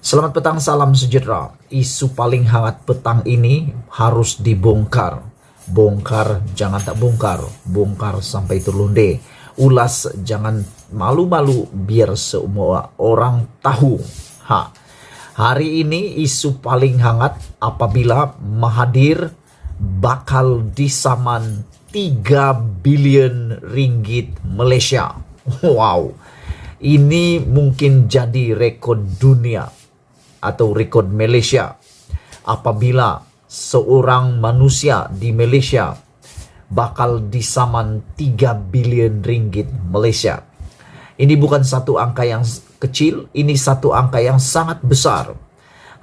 Selamat petang, salam sejahtera. Isu paling hangat petang ini harus dibongkar. Bongkar, jangan tak bongkar. Bongkar sampai terlunde. Ulas, jangan malu-malu biar semua orang tahu. Hari ini isu paling hangat apabila Mahathir bakal disaman 3 bilion ringgit Malaysia. Wow, ini mungkin jadi rekod dunia atau rekod Malaysia apabila seorang manusia di Malaysia bakal disaman 3 bilion ringgit Malaysia. Ini bukan satu angka yang kecil, ini satu angka yang sangat besar.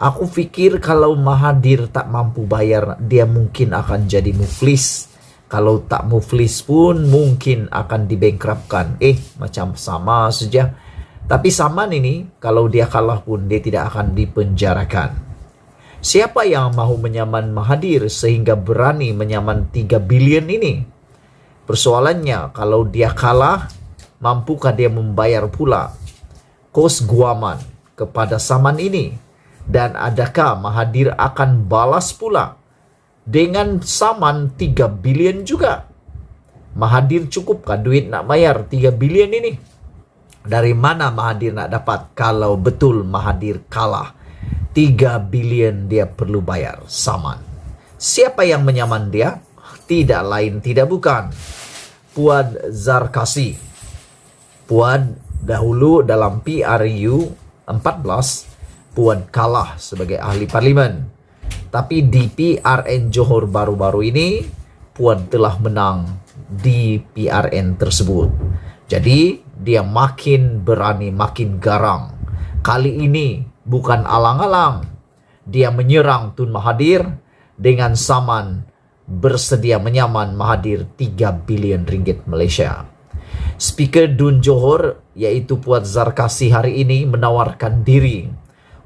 Aku fikir kalau Mahathir tak mampu bayar, dia mungkin akan jadi muflis. Kalau tak muflis pun mungkin akan dibankruptkan. Macam sama saja. Tapi Saman ini, kalau dia kalah pun dia tidak akan dipenjarakan. Siapa yang mahu menyaman Mahathir sehingga berani menyaman 3 bilion ini? Persoalannya, kalau dia kalah, mampukah dia membayar pula kos guaman kepada Saman ini? Dan adakah Mahathir akan balas pula dengan Saman 3 bilion juga? Mahathir cukupkah duit nak bayar 3 bilion ini? Dari mana Mahathir nak dapat kalau betul Mahathir kalah? 3 bilion dia perlu bayar Saman. Siapa yang menyaman dia? Tidak lain tidak bukan Puan Zarkasi. Puan dahulu dalam PRU 14, Puan kalah sebagai ahli parlimen. Tapi di PRN Johor baru-baru ini, Puan telah menang di PRN tersebut. Jadi, dia makin berani, makin garang. Kali ini bukan alang-alang. Dia menyerang Tun Mahathir dengan Saman bersedia menyaman Mahathir 3 bilion ringgit Malaysia. Speaker Dun Johor, yaitu Puan Zarkasi hari ini menawarkan diri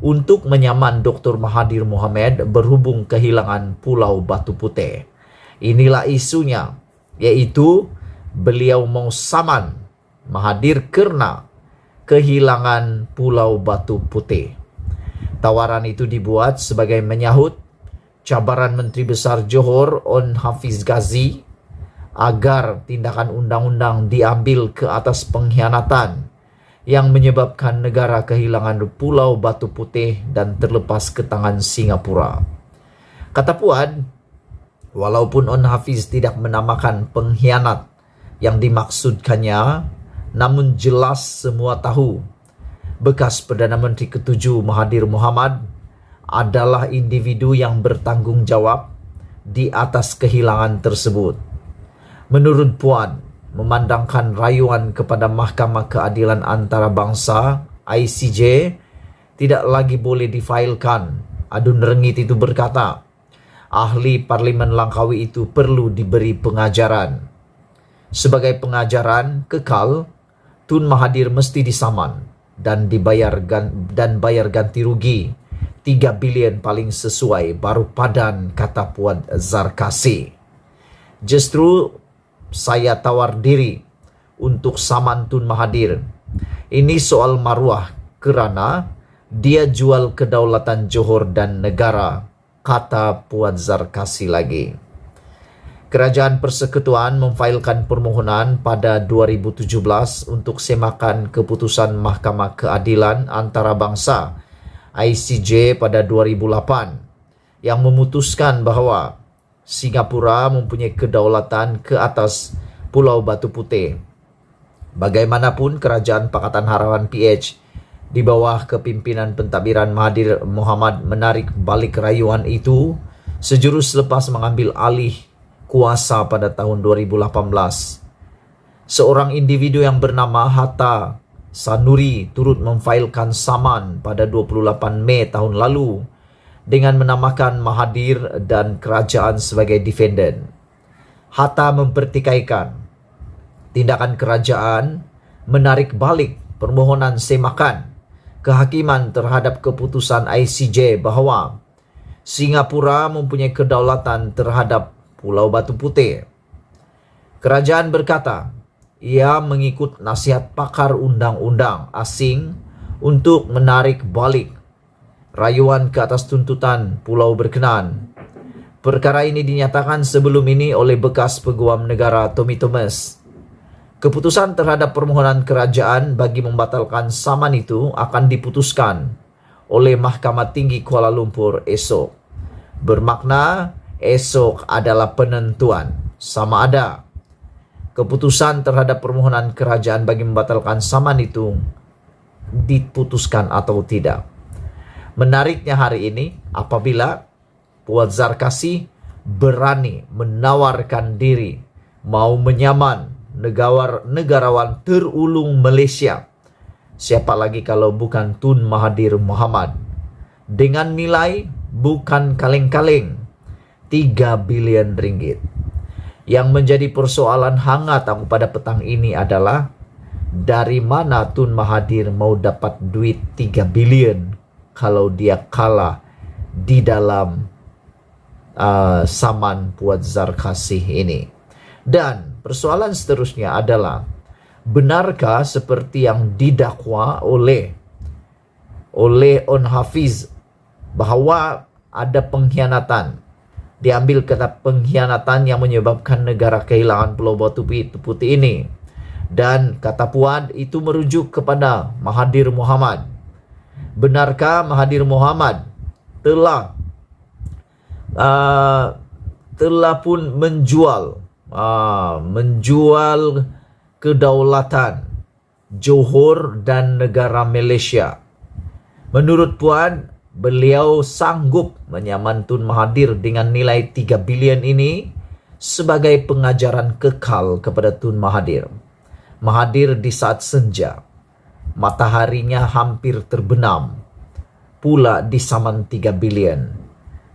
untuk menyaman Dr. Mahathir Mohamad berhubung kehilangan Pulau Batu Putih. Inilah isunya, yaitu beliau mau saman Mahathir kerana kehilangan Pulau Batu Putih. Tawaran itu dibuat sebagai menyahut cabaran Menteri Besar Johor On Hafiz Ghazi agar tindakan undang-undang diambil ke atas pengkhianatan yang menyebabkan negara kehilangan Pulau Batu Putih dan terlepas ke tangan Singapura. Kata Puan, walaupun On Hafiz tidak menamakan pengkhianat yang dimaksudkannya, namun jelas semua tahu bekas Perdana Menteri ke-7 Mahathir Mohamad adalah individu yang bertanggung jawab di atas kehilangan tersebut. Menurut Puan, memandangkan rayuan kepada Mahkamah Keadilan Antarabangsa ICJ tidak lagi boleh difailkan. Adun Rengit itu berkata, ahli Parlimen Langkawi itu perlu diberi pengajaran. Sebagai pengajaran kekal, Tun Mahathir mesti disaman dan bayar ganti rugi 3 bilion paling sesuai baru padan, kata Puan Zarkasi. Justru saya tawar diri untuk saman Tun Mahathir. Ini soal maruah kerana dia jual kedaulatan Johor dan negara, kata Puan Zarkasi lagi. Kerajaan Persekutuan memfailkan permohonan pada 2017 untuk semakan keputusan Mahkamah Keadilan Antarabangsa ICJ pada 2008 yang memutuskan bahawa Singapura mempunyai kedaulatan ke atas Pulau Batu Putih. Bagaimanapun, Kerajaan Pakatan Harapan PH di bawah kepimpinan pentadbiran Mahathir Mohamad menarik balik rayuan itu sejurus selepas mengambil alih kuasa pada tahun 2018. Seorang individu yang bernama Hatta Sanuri turut memfailkan saman pada 28 Mei tahun lalu dengan menamakan Mahathir dan kerajaan sebagai defendant. Hatta mempertikaikan tindakan kerajaan menarik balik permohonan semakan kehakiman terhadap keputusan ICJ bahawa Singapura mempunyai kedaulatan terhadap Pulau Batu Putih. Kerajaan berkata, ia mengikut nasihat pakar undang-undang asing untuk menarik balik rayuan ke atas tuntutan pulau berkenaan. Perkara ini dinyatakan sebelum ini oleh bekas Peguam Negara Tommy Thomas. Keputusan terhadap permohonan kerajaan bagi membatalkan saman itu akan diputuskan oleh Mahkamah Tinggi Kuala Lumpur esok. Bermakna esok adalah penentuan sama ada keputusan terhadap permohonan kerajaan bagi membatalkan saman itu diputuskan atau tidak. Menariknya hari ini apabila Puan Zarkasi berani menawarkan diri mau menyaman negarawan terulung Malaysia. Siapa lagi kalau bukan Tun Mahathir Mohamad. Dengan nilai bukan kaleng-kaleng 3 bilion ringgit. Yang menjadi persoalan hangat aku pada petang ini adalah dari mana Tun Mahathir mau dapat duit 3 bilion kalau dia kalah di dalam saman Puan Zarkasi ini. Dan persoalan seterusnya adalah benarkah seperti yang didakwa oleh On Hafiz bahwa ada pengkhianatan. Diambil kata pengkhianatan yang menyebabkan negara kehilangan Pulau Batu Putih ini. Dan kata Puan itu merujuk kepada Mahathir Mohamad. Benarkah Mahathir Mohamad telah pun menjual kedaulatan Johor dan negara Malaysia? Menurut Puan, beliau sanggup menyaman Tun Mahathir dengan nilai 3 bilion ini sebagai pengajaran kekal kepada Tun Mahathir. Mahathir di saat senja, mataharinya hampir terbenam, pula di saman 3 bilion.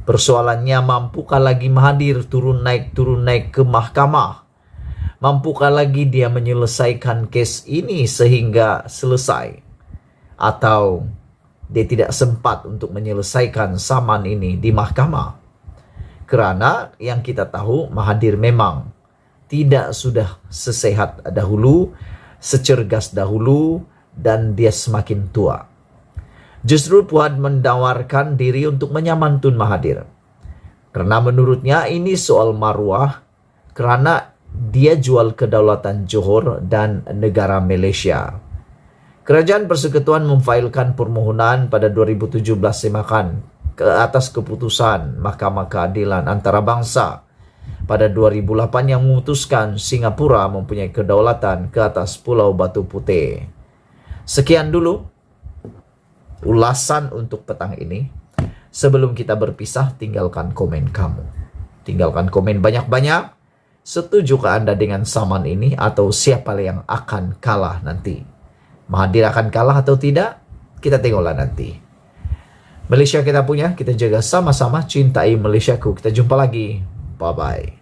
Persoalannya, mampukah lagi Mahathir turun naik ke mahkamah? Mampukah lagi dia menyelesaikan kes ini sehingga selesai? Atau dia tidak sempat untuk menyelesaikan saman ini di mahkamah? Kerana yang kita tahu, Mahathir memang tidak sudah sesehat dahulu, secergas dahulu, dan dia semakin tua. Justru Puan menawarkan diri untuk menyaman Tun Mahathir. Karena menurutnya ini soal maruah, kerana dia jual kedaulatan Johor dan negara Malaysia. Kerajaan Persekutuan memfailkan permohonan pada 2017 semakan ke atas keputusan Mahkamah Keadilan Antarabangsa pada 2008 yang memutuskan Singapura mempunyai kedaulatan ke atas Pulau Batu Putih. Sekian dulu ulasan untuk petang ini. Sebelum kita berpisah, tinggalkan komen kamu. Tinggalkan komen banyak-banyak. Setujukah Anda dengan saman ini atau siapa yang akan kalah nanti? Mahathir akan kalah atau tidak? Kita tengoklah nanti. Malaysia kita punya, kita jaga sama-sama, cintai Malaysiaku. Kita jumpa lagi. Bye-bye.